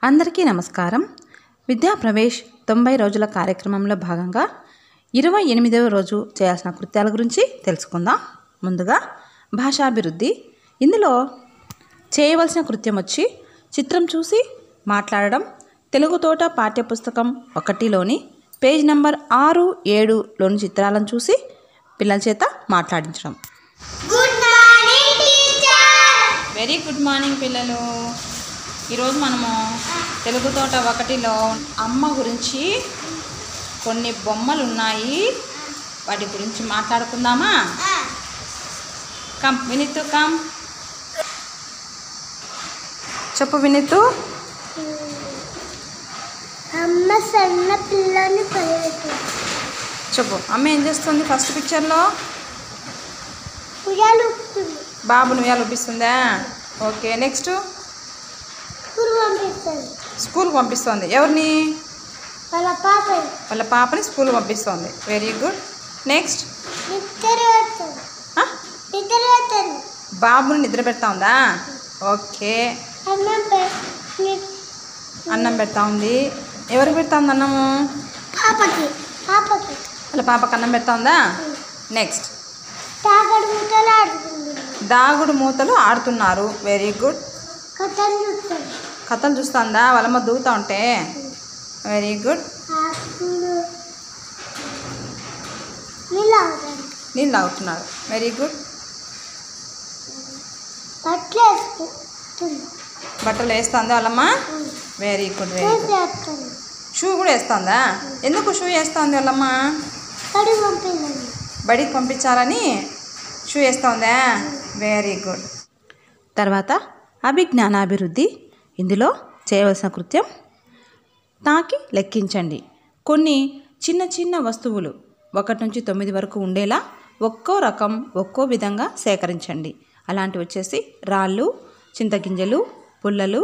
అందరికీ నమస్కారం. విద్యా ప్రవేశ్ 90 రోజుల కార్యక్రమంలో భాగంగా 28వ రోజు చేయాల్సిన కృత్యాల గురించి తెలుసుకుందాం. ముందుగా భాషాభివృద్ధి. ఇందులో చేయవలసిన కృత్యం వచ్చి చిత్రం చూసి మాట్లాడడం. తెలుగు తోట పాఠ్యపుస్తకం 1లోని పేజ్ నంబర్ 6, 7లోని చిత్రాలను చూసి పిల్లల చేత మాట్లాడించడం. Good morning teacher. Very good morning పిల్లలు. ఈరోజు మనము తెలుగు తోట 1లో అమ్మ గురించి కొన్ని బొమ్మలు ఉన్నాయి, వాటి గురించి మాట్లాడుకుందామా? Come Vineethu, come. చెప్పు వినీతు. అమ్మ సన్న పిల్లని చెప్పు, అమ్మ ఏం చేస్తుంది? ఫస్ట్ పిక్చర్లో ఉయ్యాలు బాబును ఉయ్యాలు ఊపిస్తుందా? ఓకే, నెక్స్ట్ స్కూల్కి పంపిస్తుంది. ఎవరిని? వాళ్ళ పాపని స్కూల్కి పంపిస్తుంది. Very good. నెక్స్ట్ బాబుని నిద్ర పెడతా ఉందా? ఓకే. అన్నం పెడతా ఉంది. ఎవరికి పెడతా ఉంది అన్నము? వాళ్ళ పాపకి అన్నం పెడతా ఉందా? నెక్స్ట్ దాగుడు మూతలు ఆడుతున్నారు. Very good. కథలు చూస్తుందా? వాళ్ళమ్మ దూగుతూ ఉంటే. Very good. నీళ్ళు తాగుతున్నారు. Very good. బట్టలు వేస్తుందా వాళ్ళమ్మ? Very good, very good. Shoe కూడా వేస్తుందా? ఎందుకు షూ వేస్తుంది వాళ్ళమ్మ? బడికి పంపించాలని షూ వేస్తుందా? Very good. తర్వాత అభిజ్ఞానాభివృద్ధి. ఇందులో చేయవలసిన కృత్యం తాకి లెక్కించండి. కొన్ని చిన్న చిన్న వస్తువులు 1 నుంచి 9 వరకు ఉండేలా ఒక్కో రకం ఒక్కో విధంగా సేకరించండి. అలాంటివి వచ్చేసి రాళ్ళు, చింతగింజలు, పుల్లలు,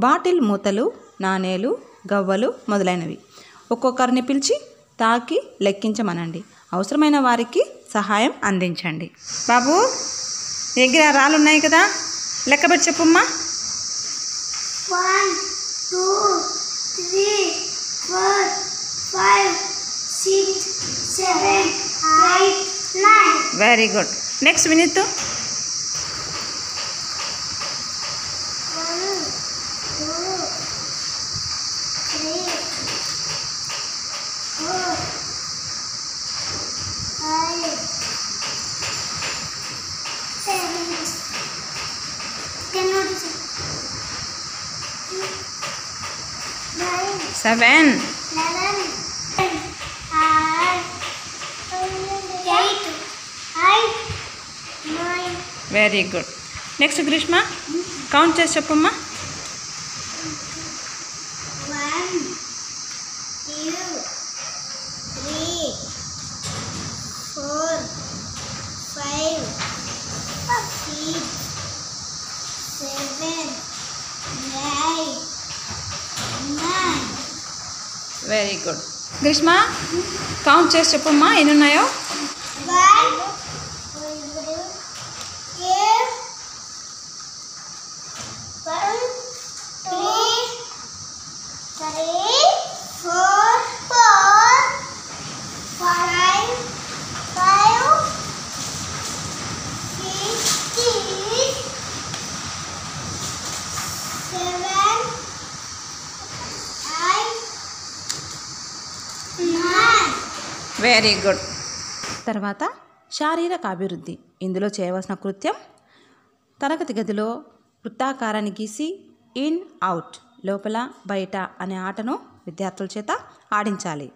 బాటిల్ మూతలు, నాణేలు, గవ్వలు మొదలైనవి. ఒక్కొక్కరిని పిలిచి తాకి లెక్కించమనండి. అవసరమైన వారికి సహాయం అందించండి. బాబు, దగ్గర రాళ్ళు ఉన్నాయి కదా, లెక్కబెట్టి చెప్పమ్మా. 1 2 3 4 5 6 7 8 9. Very good. Next Vineet. 1 2 3 4 5 7 11 8 9. Very good. Next Greeshma, count చేసి చెప్పమ్మా. 1 2 3 4 5 6 7 8 9. Very good. గ్రీష్మ, కౌంట్ చేసి చెప్పమ్మా ఎన్ని ఉన్నాయో. 1 వెరీ గుడ్. తర్వాత శారీరక అభివృద్ధి. ఇందులో చేయవలసిన కృత్యం తరగతి గదిలో వృత్తాకారాన్ని గీసి ఇన్ అవుట్, లోపల బయట అనే ఆటను విద్యార్థుల చేత ఆడించాలి.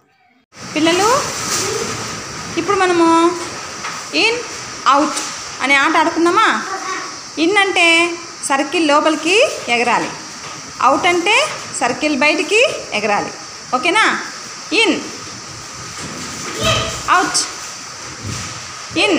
పిల్లలు, ఇప్పుడు మనము ఇన్ అవుట్ అనే ఆట ఆడుకుందామా? ఇన్ అంటే సర్కిల్ లోపలికి ఎగరాలి, అవుట్ అంటే సర్కిల్ బయటికి ఎగరాలి. ఓకేనా? In out, in